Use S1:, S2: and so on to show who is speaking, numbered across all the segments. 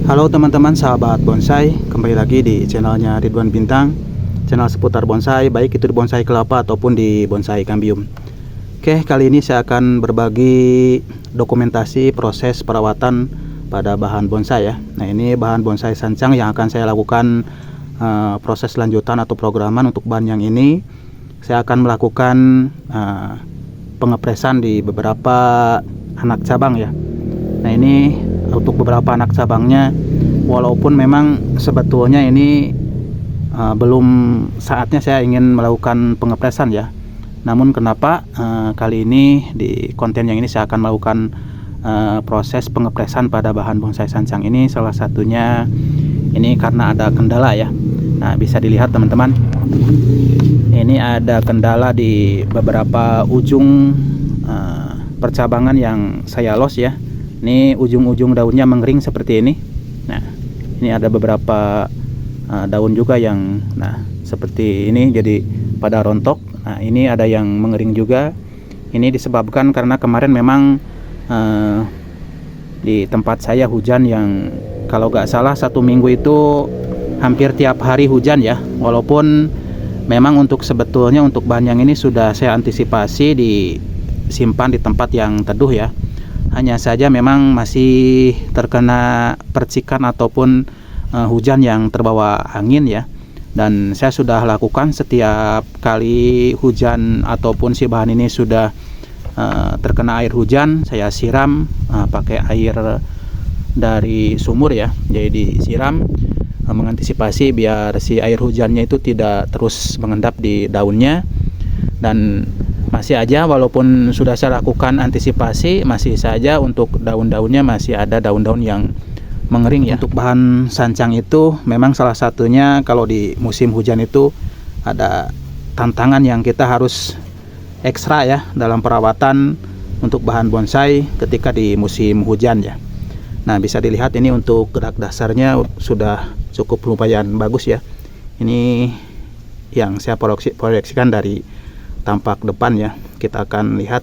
S1: Halo teman-teman sahabat bonsai, kembali lagi di channelnya Ridwan Bintang, channel seputar bonsai, baik itu di bonsai kelapa ataupun di bonsai kambium. Oke, kali ini saya akan berbagi dokumentasi proses perawatan pada bahan bonsai ya. Nah, ini bahan bonsai sancang yang akan saya lakukan proses lanjutan atau programan. Untuk bahan yang ini saya akan melakukan pengepresan di beberapa anak cabang ya. Nah, ini untuk beberapa anak cabangnya, walaupun memang sebetulnya ini belum saatnya saya ingin melakukan pengepresan ya, namun kenapa kali ini di konten yang ini saya akan melakukan proses pengepresan pada bahan bonsai sancang ini. Salah satunya ini karena ada kendala ya. Nah, bisa dilihat teman-teman, ini ada kendala di beberapa ujung percabangan yang saya los ya. Ini ujung-ujung daunnya mengering seperti ini. Nah, ini ada beberapa daun juga yang seperti ini, jadi pada rontok. Nah, ini ada yang mengering juga. Ini disebabkan karena kemarin memang di tempat saya hujan yang kalau nggak salah 1 minggu itu hampir tiap hari hujan ya. Walaupun memang sebetulnya untuk bahan yang ini sudah saya antisipasi disimpan di tempat yang teduh ya. Hanya saja memang masih terkena percikan ataupun hujan yang terbawa angin ya. Dan saya sudah lakukan setiap kali hujan ataupun si bahan ini sudah terkena air hujan, saya siram pakai air dari sumur ya. Jadi disiram mengantisipasi biar si air hujannya itu tidak terus mengendap di daunnya. Dan masih aja, walaupun sudah saya lakukan antisipasi, masih saja untuk daun-daunnya masih ada daun-daun yang mengering ya. Untuk bahan sancang itu memang salah satunya kalau di musim hujan itu ada tantangan yang kita harus ekstra ya dalam perawatan untuk bahan bonsai ketika di musim hujan ya. Nah, bisa dilihat ini untuk gerak dasarnya sudah cukup lumayan bagus ya. Ini yang saya proyeksikan dari tampak depan ya. Kita akan lihat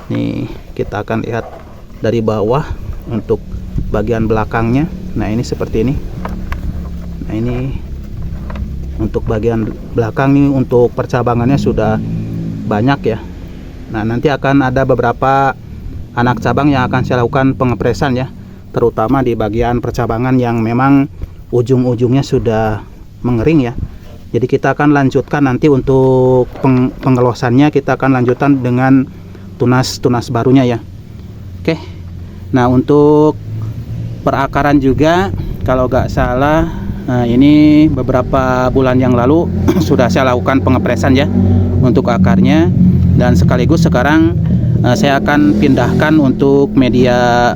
S1: nih, kita akan lihat dari bawah untuk bagian belakangnya. Nah, ini seperti ini. Nah, ini untuk bagian belakang nih, untuk percabangannya sudah banyak ya. Nah, nanti akan ada beberapa anak cabang yang akan saya lakukan pengepresan ya, terutama di bagian percabangan yang memang ujung-ujungnya sudah mengering ya. Jadi kita akan lanjutkan nanti untuk pengelosannya, kita akan lanjutkan dengan tunas barunya ya. Oke. Nah, untuk perakaran juga kalau nggak salah ini beberapa bulan yang lalu sudah saya lakukan pengepresan ya untuk akarnya. Dan sekaligus sekarang saya akan pindahkan untuk media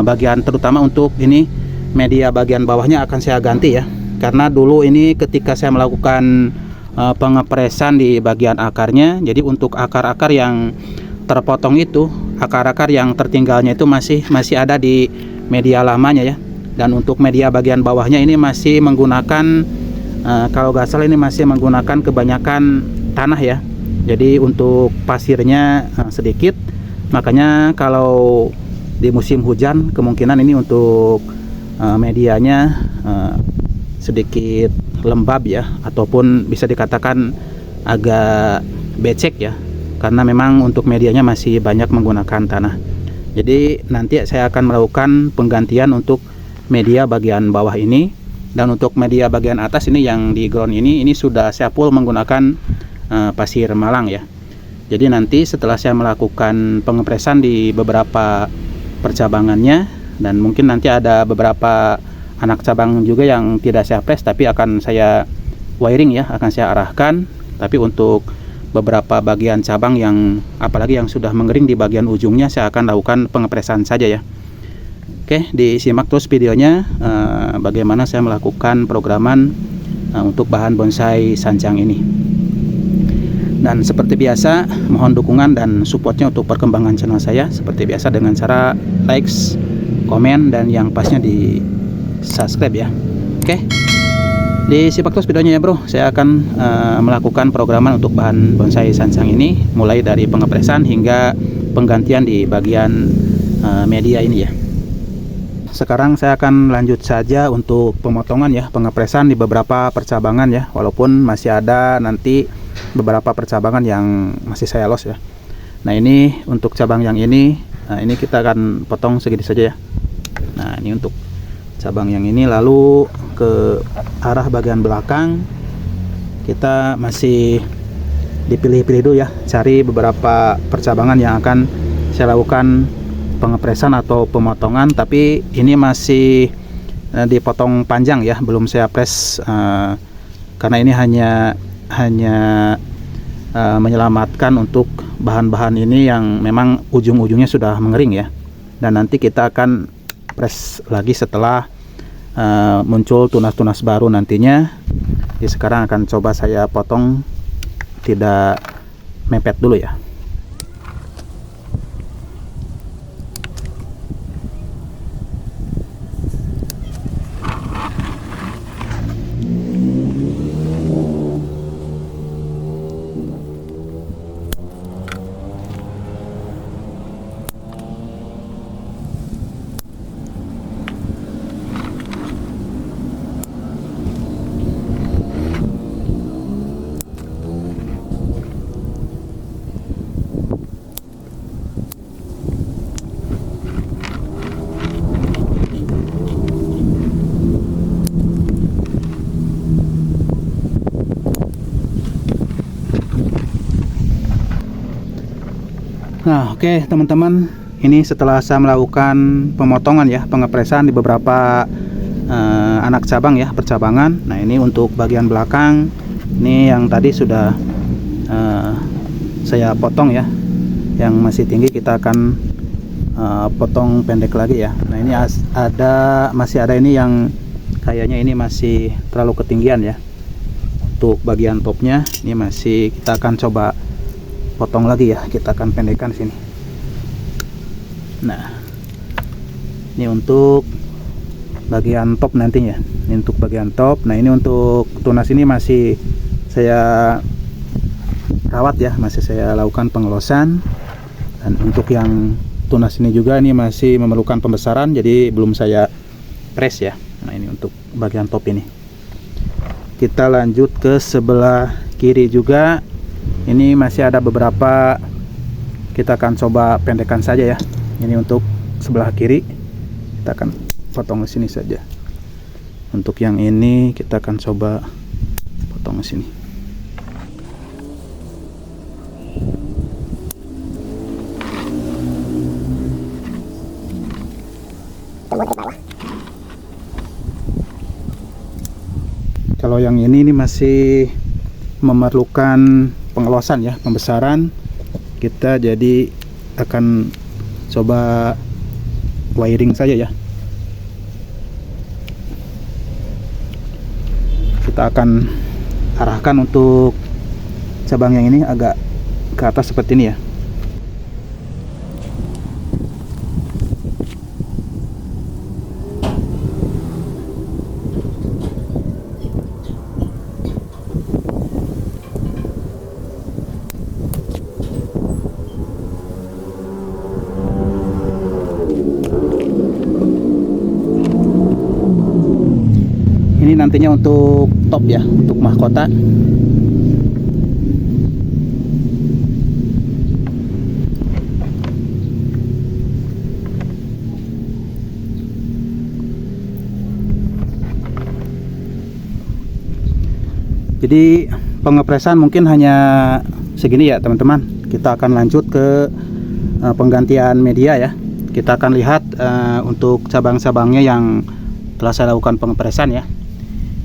S1: bagian, terutama untuk ini media bagian bawahnya akan saya ganti ya. Karena dulu ini ketika saya melakukan pengepresan di bagian akarnya, jadi untuk akar-akar yang terpotong itu, akar-akar yang tertinggalnya itu masih ada di media lamanya ya. Dan untuk media bagian bawahnya ini masih menggunakan kalau nggak salah ini masih menggunakan kebanyakan tanah ya. Jadi untuk pasirnya sedikit, makanya kalau di musim hujan kemungkinan ini untuk medianya sedikit lembab ya, ataupun bisa dikatakan agak becek ya, karena memang untuk medianya masih banyak menggunakan tanah. Jadi nanti saya akan melakukan penggantian untuk media bagian bawah ini. Dan untuk media bagian atas ini yang di ground ini sudah saya full menggunakan pasir malang ya. Jadi nanti setelah saya melakukan pengepresan di beberapa percabangannya, dan mungkin nanti ada beberapa anak cabang juga yang tidak saya press tapi akan saya wiring ya, akan saya arahkan. Tapi untuk beberapa bagian cabang yang apalagi yang sudah mengering di bagian ujungnya, saya akan lakukan pengepresan saja ya. Oke, disimak terus videonya bagaimana saya melakukan programan untuk bahan bonsai sancang ini. Dan seperti biasa, mohon dukungan dan supportnya untuk perkembangan channel saya seperti biasa dengan cara likes, komen, dan yang pasnya di subscribe ya. Oke, disimak terus videonya ya bro. Saya akan melakukan programan untuk bahan bonsai sancang ini, mulai dari pengepresan hingga penggantian di bagian media ini ya. sekarang saya akan lanjut saja untuk pemotongan ya, pengepresan di beberapa percabangan ya, walaupun masih ada nanti beberapa percabangan yang masih saya los ya. Nah ini untuk cabang yang ini, nah ini kita akan potong segini saja ya. Nah ini untuk cabang yang ini, lalu ke arah bagian belakang kita masih dipilih-pilih dulu ya, cari beberapa percabangan yang akan saya lakukan pengepresan atau pemotongan, tapi ini masih dipotong panjang ya, belum saya press karena ini hanya menyelamatkan untuk bahan-bahan ini yang memang ujung-ujungnya sudah mengering ya, dan nanti kita akan press lagi setelah muncul tunas-tunas baru nantinya. Jadi sekarang akan coba saya potong tidak mepet dulu ya. Nah oke teman-teman, ini setelah saya melakukan pemotongan ya, pengepresan di beberapa anak cabang ya, percabangan. Nah ini untuk bagian belakang, ini yang tadi sudah saya potong ya, yang masih tinggi kita akan potong pendek lagi ya. Nah ini masih ada ini yang kayaknya ini masih terlalu ketinggian ya. Untuk bagian topnya ini masih kita akan coba potong lagi ya, kita akan pendekkan sini. Nah ini untuk bagian top nantinya, ini untuk bagian top. Nah ini untuk tunas ini masih saya rawat ya, masih saya lakukan pengelosan. Dan untuk yang tunas ini juga ini masih memerlukan pembesaran, jadi belum saya press ya. Nah ini untuk bagian top ini. Kita lanjut ke sebelah kiri juga. Ini masih ada beberapa, kita akan coba pendekkan saja ya. Ini untuk sebelah kiri kita akan potong ke sini saja. Untuk yang ini kita akan coba potong ke sini. Kalau yang ini masih memerlukan pengelosan ya, pembesaran. Kita jadi akan coba wiring saja ya. Kita akan arahkan untuk cabang yang ini agak ke atas seperti ini ya. Ini nantinya untuk top ya, untuk mahkota. Jadi pengepresan mungkin hanya segini ya teman-teman. Kita akan lanjut ke penggantian media ya. Kita akan lihat untuk cabang-cabangnya yang telah saya lakukan pengepresan ya.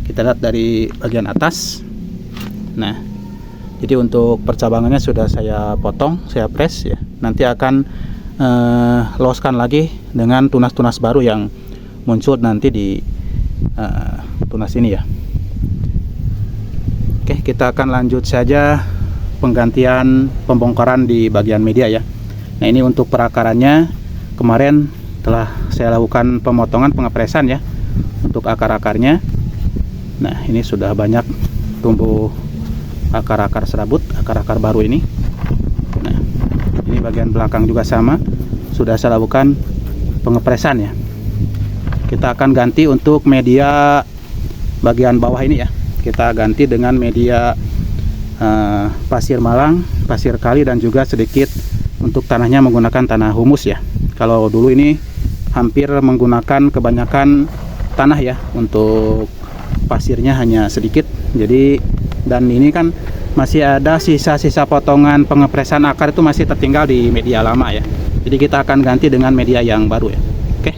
S1: Kita lihat dari bagian atas. Nah jadi untuk percabangannya sudah saya potong, saya press ya. Nanti akan loskan lagi dengan tunas-tunas baru yang muncul nanti di tunas ini ya. Oke, kita akan lanjut saja penggantian pembongkaran di bagian media ya. Nah ini untuk perakarannya, kemarin telah saya lakukan pemotongan pengepresan ya untuk akar-akarnya. Nah ini sudah banyak tumbuh akar-akar serabut, akar-akar baru ini. Nah ini bagian belakang juga sama, sudah saya lakukan pengepresan ya. kita akan ganti untuk media bagian bawah ini ya. Kita ganti dengan media pasir malang, pasir kali, dan juga sedikit untuk tanahnya menggunakan tanah humus ya. Kalau dulu ini hampir menggunakan kebanyakan tanah ya, untuk pasirnya hanya sedikit. Jadi, dan ini kan masih ada sisa-sisa potongan pengepresan akar itu masih tertinggal di media lama ya. Jadi kita akan ganti dengan media yang baru ya. Oke.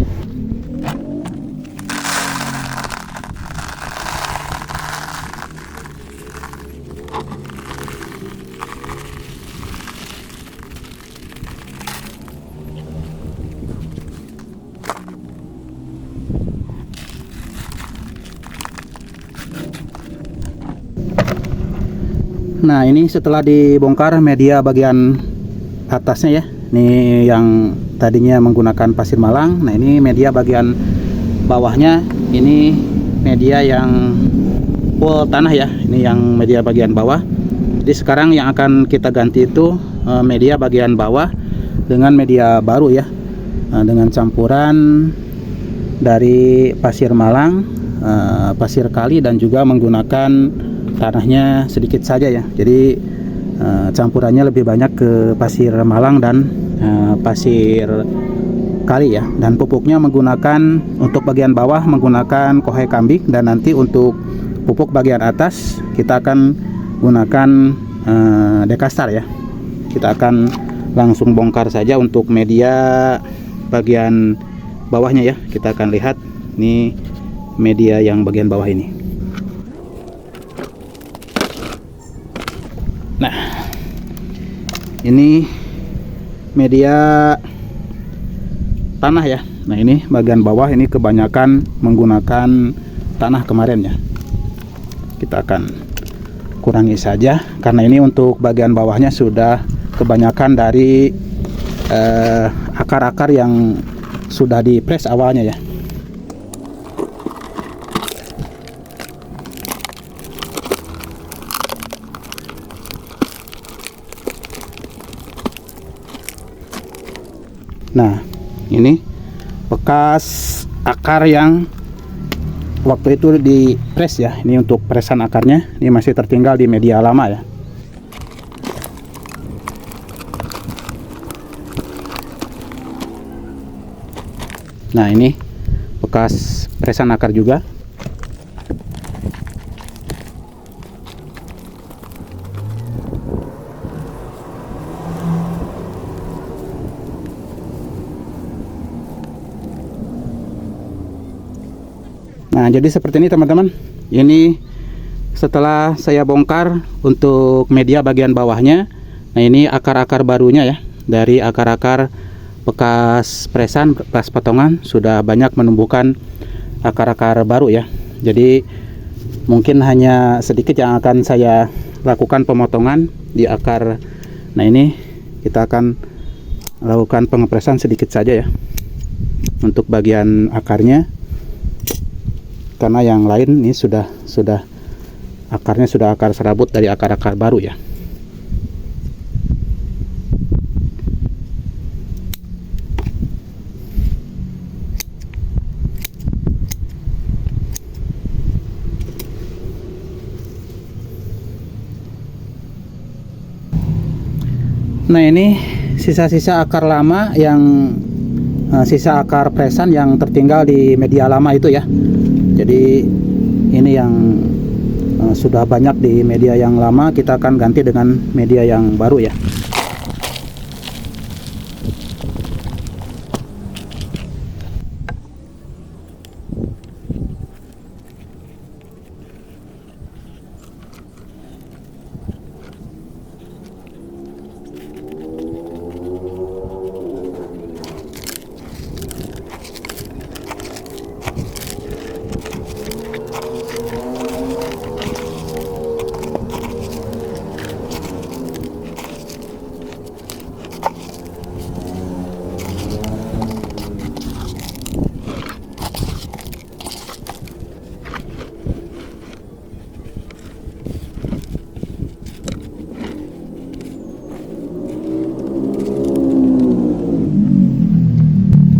S1: Nah, ini setelah dibongkar media bagian atasnya ya. Ini yang tadinya menggunakan pasir malang. Nah, ini media bagian bawahnya. Ini media yang full tanah ya. Ini yang media bagian bawah. Jadi sekarang yang akan kita ganti itu media bagian bawah dengan media baru ya. Dengan campuran dari pasir malang, pasir kali, dan juga menggunakan tanahnya sedikit saja ya. Jadi campurannya lebih banyak ke pasir malang dan pasir kali ya. Dan pupuknya menggunakan, untuk bagian bawah menggunakan kohai kambing, dan nanti untuk pupuk bagian atas kita akan gunakan dekastar ya. Kita akan langsung bongkar saja untuk media bagian bawahnya ya. Kita akan lihat ini media yang bagian bawah ini. Nah, ini media tanah ya. Nah, ini bagian bawah ini kebanyakan menggunakan tanah kemarin ya. Kita akan kurangi saja, karena ini untuk bagian bawahnya sudah kebanyakan dari akar-akar yang sudah dipres awalnya ya. Nah, ini bekas akar yang waktu itu di press ya. Ini untuk presan akarnya, ini masih tertinggal di media lama ya. Nah, ini bekas presan akar juga. Nah, jadi seperti ini teman-teman. Ini setelah saya bongkar untuk media bagian bawahnya. Nah, ini akar-akar barunya ya. Dari akar-akar bekas presan, bekas potongan, sudah banyak menumbuhkan akar-akar baru ya. Jadi mungkin hanya sedikit yang akan saya lakukan pemotongan di akar. Nah, ini kita akan lakukan pengepresan sedikit saja ya untuk bagian akarnya, karena yang lain ini sudah akarnya sudah akar serabut dari akar-akar baru ya. Nah, ini sisa-sisa akar lama yang sisa akar presan yang tertinggal di media lama itu ya. Jadi ini yang sudah banyak di media yang lama, kita akan ganti dengan media yang baru ya.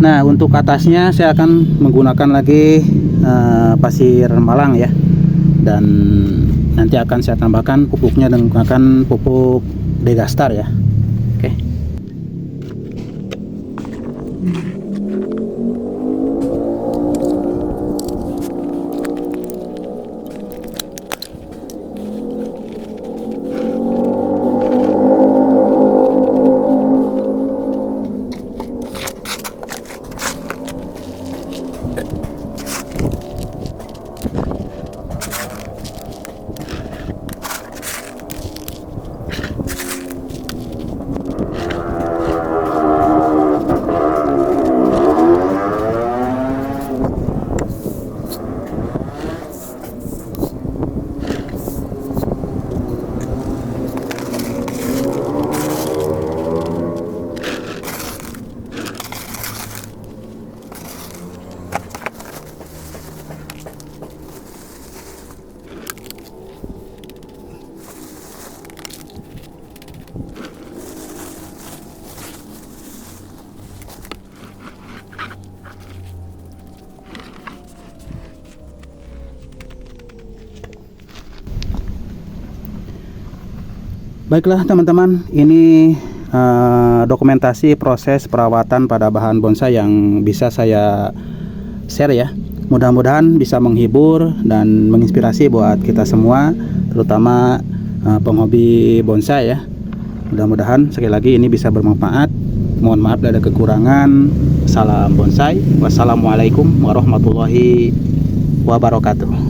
S1: Nah, untuk atasnya saya akan menggunakan lagi pasir malang ya, dan nanti akan saya tambahkan pupuknya dengan menggunakan pupuk Degastar ya. Oke. Baiklah teman-teman, ini dokumentasi proses perawatan pada bahan bonsai yang bisa saya share ya. Mudah-mudahan bisa menghibur dan menginspirasi buat kita semua, terutama penghobi bonsai ya. Mudah-mudahan sekali lagi ini bisa bermanfaat. Mohon maaf bila ada kekurangan. Salam bonsai. Wassalamualaikum warahmatullahi wabarakatuh.